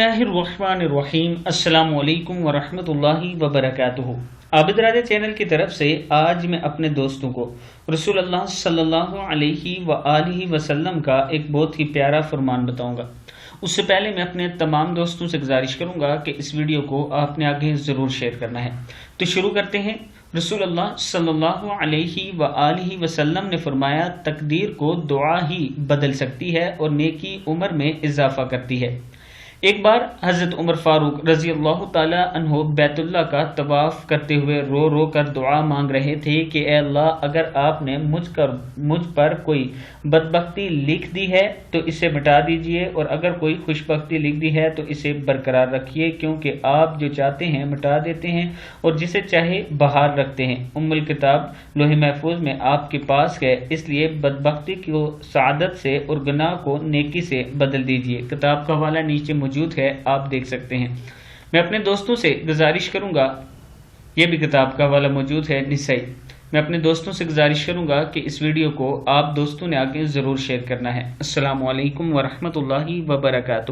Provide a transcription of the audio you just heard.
बिस्मिल्लाहिर्रहमानिर्रहीम। अस्सलामु अलैकुम वरहमतुल्लाहि वबरकातुहू। आबिद राजा चैनल की तरफ से आज मैं अपने दोस्तों को रसूलुल्लाह सल्लल्लाहु अलैहि वआलिहि वसल्लम का एक बहुत ही प्यारा फरमान बताऊंगा। उससे पहले मैं अपने तमाम दोस्तों से गुजारिश करूंगा कि इस वीडियो को आपने आगे ज़रूर शेयर करना है। तो शुरू करते हैं। रसूलुल्लाह सल्लल्लाहु अलैहि वआलिहि वसल्लम ने फरमाया, तकदीर को दुआ ही बदल सकती है और नेकी उम्र में इजाफा करती है। एक बार हज़रत उमर फारूक रजी अल्लाह ताला अन्हो बैतुल्लाह का तवाफ़ करते हुए रो रो कर दुआ मांग रहे थे कि ए अल्लाह, अगर आपने मुझ पर कोई बदबख्ती लिख दी है तो इसे मिटा दीजिए, और अगर कोई खुशबख्ती लिख दी है तो इसे बरकरार रखिए, क्योंकि आप जो चाहते हैं मिटा देते हैं और जिसे चाहे बहाल रखते हैं। उम्मुल किताब लोहे महफूज में आपके पास है, इसलिए बदबख्ती को सआदत से और गुनाह को नेकी से बदल दीजिए। किताब का हवाला नीचे मौजूद है, आप देख सकते हैं। मैं अपने दोस्तों से गुजारिश करूंगा, यह भी किताब का हवाला मौजूद है निसाई। मैं अपने दोस्तों से गुजारिश करूंगा कि इस वीडियो को आप दोस्तों ने आगे ज़रूर शेयर करना है। अस्सलामु अलैकुम वरहमतुल्लाहि वबरकातुहू।